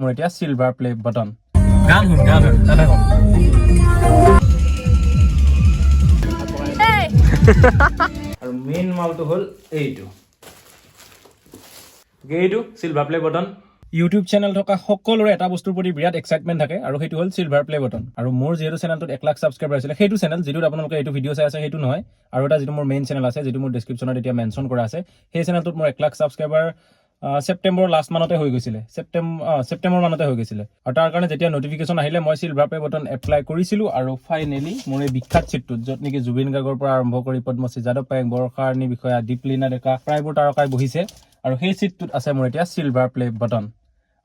মোৰ এতিয়া silver play button গান শুন তাতে কম আৰু মেইন মালটো হ'ল এইটো silver play button YouTube channel থকা সকলোৰে এটা বস্তুৰ প্ৰতি বিৰাট এক্সাইটমেণ্ট থাকে আৰু সেইটো হ'ল সিলভাৰ প্লে বাটন আৰু মোৰ যিহেতু চেনেলটোত 1 লাখ ছাবস্ক্ৰাইবাৰ আছিলে সেইটো চেনেল যিটোত আপোনালোকে এইটো ভিডিঅ' চাই আছে সেইটো নহয় আৰু এটা যিটো মোৰ মেইন চেনেল আছে যিটো মোৰ ডেছক্ৰিপশ্যনত এতিয়া মেনশ্যন কৰা আছে সেই চেনেলটোত মোৰ 1 লাখ ছাবস্ক্ৰাইবাৰ সেপ্টেম্বৰ লাষ্ট মানতে হৈ গৈছিলে সেপ্টেম্বৰ মানতে হৈ গৈছিলে আৰু তাৰ কাৰণে যেতিয়া নটিফিকেশ্যন আহিলে মই সিলভাৰ প্লে বাটন এপ্লাই কৰিছিলোঁ আৰু ফাইনেলি মোৰ এই বিখ্যাত চিটটোত য'ত নেকি জুবিন গাৰ্গৰ পৰা আৰম্ভ কৰি পদ্মশ্ৰী যাদৱ পায়েং বৰষাৰণী বিষয়া দীপলীনা ডেকা প্ৰায়বোৰ তাৰকাই বহিছে আৰু সেই চিটটোত আছে মোৰ এতিয়া সিলভাৰ প্লে বাটন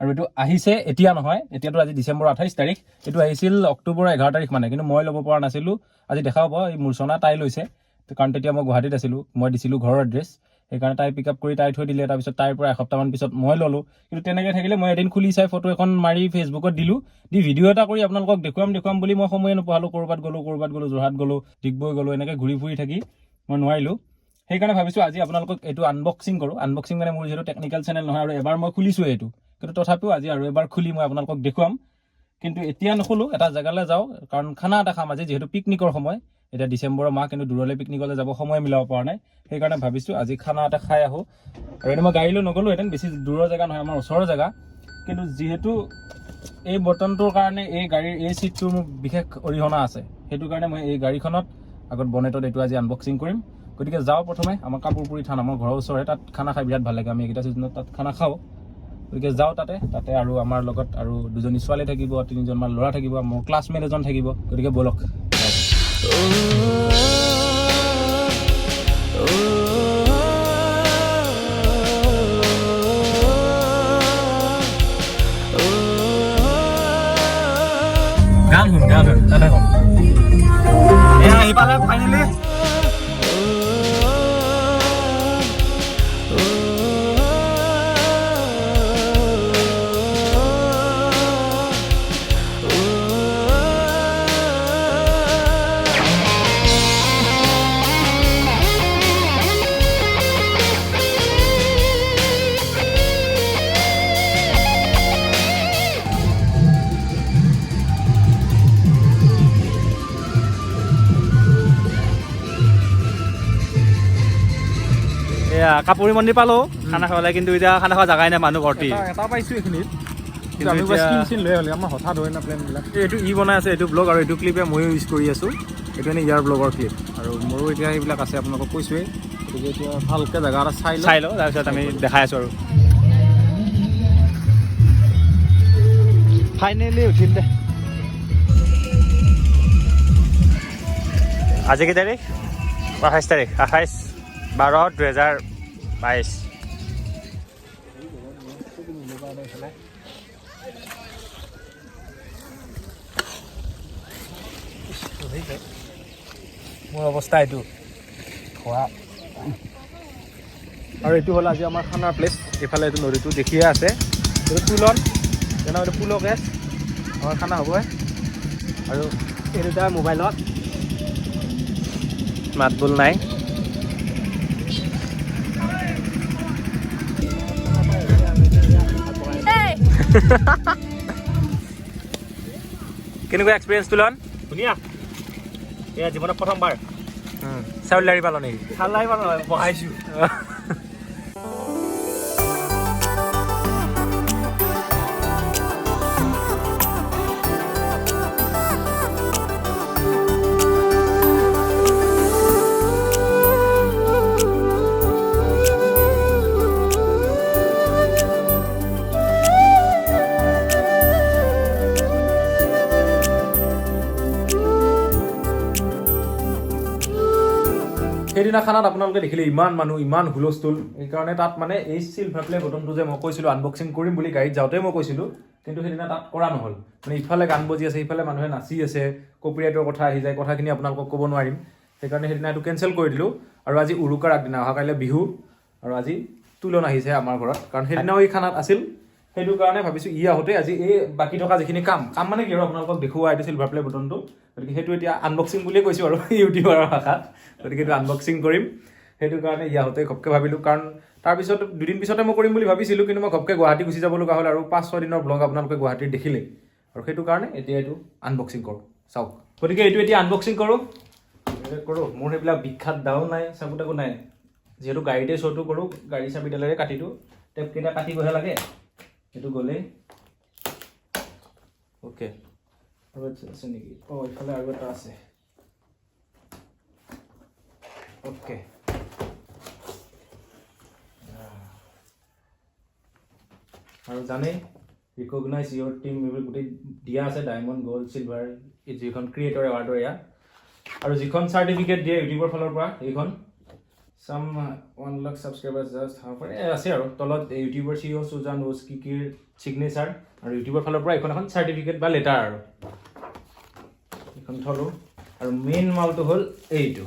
আৰু এইটো আহিছে এতিয়া নহয় এতিয়াতো আজি ডিচেম্বৰ 28 তাৰিখ এইটো আহিছিল অক্টোবৰ 11 তাৰিখ মানে কিন্তু মই ল'ব পৰা নাছিলোঁ আজি দেখাব এই মূৰ্ছনা তাই লৈছে কাৰণ তেতিয়া মই গুৱাহাটীত আছিলোঁ মই দিছিলোঁ ঘৰৰ এড্ৰেছ সেইকাৰণে তাই পিক আপ কৰি তাই থৈ দিলে তাৰপিছত তাইৰ পৰা এসপ্তাহমান পিছত মই ল'লোঁ কিন্তু তেনেকৈ থাকিলে মই এদিন খুলি চাই ফটো এখন মাৰি ফেচবুকত দিলোঁ দি ভিডিঅ' এটা কৰি আপোনালোকক দেখুৱাম বুলি মই সময়ে নোপোৱালোঁ ক'ৰবাত গ'লোঁ যোৰহাট গ'লোঁ ডিগবৈ গ'লোঁ এনেকৈ ঘূৰি ফুৰি থাকি মই নোৱাৰিলোঁ সেইকাৰণে ভাবিছোঁ আজি আপোনালোকক এইটো আনবক্সিং কৰোঁ আনবক্সিং মানে মোৰ যিহেতু টেকনিকেল চেনেল নহয় আৰু এবাৰ মই খুলিছোঁ এইটো কিন্তু তথাপিও আজি আৰু এবাৰ খুলি মই আপোনালোকক দেখুৱাম কিন্তু এতিয়া নুখোলোঁ এটা জেগালৈ যাওঁ কাৰণ খানা এটা খাম আজি যিহেতু পিকনিকৰ সময় এতিয়া ডিচেম্বৰৰ মাহ কিন্তু দূৰলৈ পিকনিকলৈ যাব সময় মিলাব পৰা নাই সেইকাৰণে ভাবিছোঁ আজি খানা এটা খাই আহোঁ আৰু এনেই মই গাড়ী লৈ নগ'লোহেঁতেন বেছি দূৰৰ জেগা নহয় আমাৰ ওচৰৰ জেগা কিন্তু যিহেতু এই বটনটোৰ কাৰণে এই গাড়ীৰ এই চিটটোৰ মোৰ বিশেষ অৰিহণা আছে সেইটো কাৰণে মই এই গাড়ীখনত আগত বনেটত এইটো আজি আনবক্সিং কৰিম গতিকে যাওঁ প্ৰথমে আমাৰ কাপোৰপুৰি থান আমাৰ ঘৰৰ ওচৰতে তাত খানা খাই বিৰাট ভাল লাগে আমি এইকেইটা ছিজনত তাত খানা খাওঁ গতিকে যাওঁ তাতে আৰু আমাৰ লগত আৰু দুজনী ছোৱালী থাকিব 3জনমান ল'ৰা থাকিব মোৰ ক্লাছমেট এজন থাকিব গতিকে ব'লক গান শুন তাতে কম এয়া আহি পালে ফাইনেলি কাপুৰী মন্দিৰ পালোঁ খানা খাবলৈ কিন্তু এতিয়া খানা খোৱা জেগাই নাই মানুহ ভৰ্তি এটা পাইছোঁ এইখিনিত আমাৰ হঠাৎ হয় না প্লেনবিলাক এইটো বনাই আছে এইটো ব্লগ আৰু এইটো ক্লিপে ময়ো ইউজ কৰি আছোঁ এইটো এনেই ইয়াৰ ব্লগৰ ক্লিপ আৰু মোৰো এতিয়া এইবিলাক আছে আপোনালোকক কৈছোঁৱেই গতিকে এতিয়া ভালকৈ জেগা এটা চাই লওঁ তাৰপিছত আমি দেখাই আছোঁ আৰু ফাইনেলি উঠিল দে আজি কেই তাৰিখ 28 তাৰিখ 28/12/2022 মোৰ অৱস্থা এইটো খোৱা আৰু এইটো হ'ল আজি আমাৰ খানাৰ প্লেচ এইফালে এইটো নদীটো দেখিয়ে আছে এইটো পুলন যেনে এইটো পুল গেছ আমাৰ খানা হ'ব আৰু এই দুটা মোবাইলত মাত বোল নাই কেনেকুৱা এক্সপিৰিয়েঞ্চ তুলন ধুনীয়া এয়া জীৱনত প্ৰথমবাৰ চাউল লাৰি পালোঁ নেকি চাউল লাৰি পালোঁ বহাইছোঁ সেইদিনা খানাত আপোনালোকে দেখিলে ইমান মানুহ ইমান হুলস্থুল সেইকাৰণে তাত মানে এই সিলভাৰ প্লে বটনটো যে মই কৈছিলোঁ আনবক্সিং কৰিম বুলি গাড়ীত যাওঁতে মই কৈছিলোঁ কিন্তু সেইদিনা তাত কৰা নহ'ল মানে ইফালে গান বজি আছে ইফালে মানুহে নাচি আছে কপিৰাইটৰ কথা আহি যায় কথাখিনি আপোনালোকক ক'ব নোৱাৰিম সেইকাৰণে সেইদিনা এইটো কেঞ্চেল কৰি দিলোঁ আৰু আজি উৰুকাৰ আগদিনা অহা কাইলৈ বিহু আৰু আজি তুলন আহিছে আমাৰ ঘৰত কাৰণ সেইদিনাও এই খানাত আছিল সেইটো কাৰণে ভাবিছোঁ আহোঁতে আজি এই বাকী থকা যিখিনি কাম মানে কি আৰু আপোনালোকক দেখুওৱা এইটো সিলভাৰ প্লে বটনটো গতিকে সেইটো এতিয়া আনবক্সিং বুলিয়ে কৈছোঁ আৰু ইউটিউবাৰৰ ভাষাত গতিকে এইটো আনবক্সিং কৰিম সেইটো কাৰণে আহোঁতে ঘপকৈ ভাবিলোঁ কাৰণ তাৰপিছত দুদিন পিছতে মই কৰিম বুলি ভাবিছিলোঁ, কিন্তু মই ঘপকৈ গুৱাহাটী গুচি যাব লগা হ'ল আৰু 5-6 দিনৰ ব্লগ আপোনালোকে গুৱাহাটীৰ দেখিলে, আৰু সেইটো কাৰণে এতিয়া এইটো আনবক্সিং কৰোঁ চাওক। গতিকে এইটো এতিয়া আনবক্সিং কৰোঁ। মোৰ সেইবিলাক বিখ্যাত দাও নাই, চাকু তাকু নাই, যিহেতু গাড়ীতে শ্ব'টো কৰোঁ, গাড়ী চাবিডালেৰে কাটি দিওঁ, টেপকেইটা কাটিবহে লাগে, সেইটো গ'লেই। অ'কে, আৰু আছে নেকি? এইফালে আৰু এটা আছে। অ'কে, আৰু জানেই ৰিকগনাইজ ইয়ৰ টিম, এইবোৰ গোটেই দিয়া আছে, ডায়মণ্ড, গ'ল্ড, চিলভাৰ, যিখন ক্ৰিয়েটৰ এৱাৰ্ডৰ এয়া, আৰু যিখন চাৰ্টিফিকেট দিয়ে ইউটিউবৰ ফালৰ পৰা, এইখন চাম 1 লাখ ছাবস্ক্ৰাইবাৰ্ছ জাষ্ট আছে, আৰু তলত ইউটিউবৰ CEO সুজান ওজ কিকিৰ ছিগনেচাৰ, আৰু ইউটিউবৰ ফালৰ পৰা এইখন এখন চাৰ্টিফিকেট বা লেটাৰ, আৰু এইখন থলোঁ। আৰু মেইন মালটো হ'ল এইটো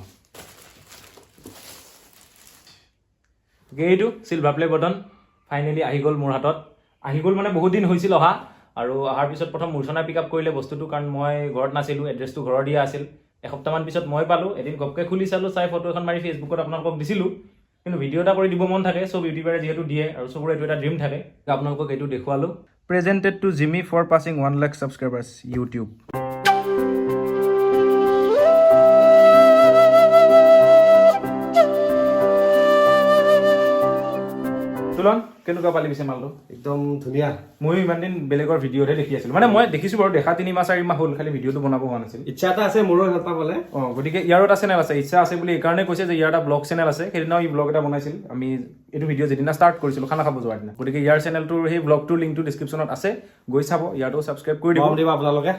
চিলভাৰ প্লে বটন ফাইনেলি আহি গ'ল মোৰ হাতত। আহি গ'ল মানে বহুত দিন হৈছিল অহা, আৰু অহাৰ পিছত প্ৰথম মূৰ্ছনাই পিক আপ কৰিলে বস্তুটো, কাৰণ মই ঘৰত নাছিলোঁ, এড্ৰেছটো ঘৰৰ দিয়া আছিল। এসপ্তাহমান পিছত মই পালোঁ, এদিন ঘপকৈ খুলি চালোঁ, চাই ফটো এখন মাৰি ফেচবুকত আপোনালোকক দিছিলোঁ, কিন্তু ভিডিঅ' এটা কৰি দিব মন থাকে, চব ইউটিউবাৰে যিহেতু দিয়ে, আৰু চবৰে এইটো এটা ড্ৰিম থাকে, আপোনালোকক এইটো দেখুৱালোঁ। Presented to Jimmy for passing 1 lakh subscribers YouTube. তুলন কেনেকুৱা পালি পিছে মালটো? একদম ধুনীয়া। ময়ো ইমান দিন বেলেগৰ ভিডিঅ'তে দেখি আছিলোঁ, মানে মই দেখিছোঁ বাৰু, দেখা 3-4 মাহ হ'ল, খালি ভিডিঅ'টো বনাব হোৱা নাছিল। ইচ্ছা এটা আছে মোৰো এটা পালে। গতিকে ইয়াৰো এটা চেনেল আছে, ইচ্ছা আছে বুলি এইকাৰণে কৈছে যে ইয়াৰ এটা ব্লগ চেনেল আছে, সেইদিনাও ই ব্লগ এটা বনাইছিল, আমি এইটো ভিডিঅ' যিদিনা ষ্টাৰ্ট কৰিছিলোঁ খানা খাব যোৱাৰ দিনা। গতিকে ইয়াৰ চেনেলটোৰ সেই ব্লগটোৰ লিংকটো ডিছক্ৰিপশ্যনত আছে, গৈ চাব, ইয়াতো ছাবস্ক্ৰাইব কৰি দিব আপোনালোকে।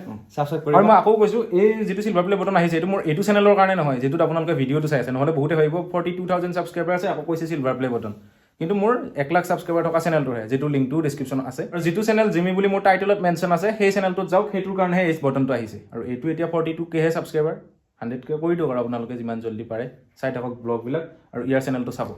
আৰু মই আকৌ কৈছোঁ, এই যিটো চিলভাৰ প্লে বটন আহিছে, এইটো মোৰ এইটো চেনেলৰ কাৰণে নহয়, যিটোত আপোনালোকে ভিডিঅ'টো চাই আছে, নহ'লে বহুতে ভাবিব 42,000 ছাবস্ক্ৰাইবাৰ আছে, আকৌ কৈছে চিলভাৰ প্লে বটন, কিন্তু মোৰ 1 লাখ ছাবস্ক্ৰাইবাৰ থকা চেনেলটোহে, যিটো লিংকটো ডিছক্ৰিপশ্যনত আছে, আৰু যিটো চেনেল জিমি বুলি মোৰ টাইটেলত মেনশ্যন আছে, সেই চেনেলটোত যাওক, সেইটোৰ কাৰণেহে এই বটনটো আহিছে। আৰু এইটো এতিয়া 42Kহে ছাবস্ক্ৰাইবাৰ, 100K কৰি দিয়ক আৰু আপোনালোকে যিমান জল্দি পাৰে, চাই থাকক ব্লগবিলাক, আৰু ইয়াৰ চেনেলটো চাব।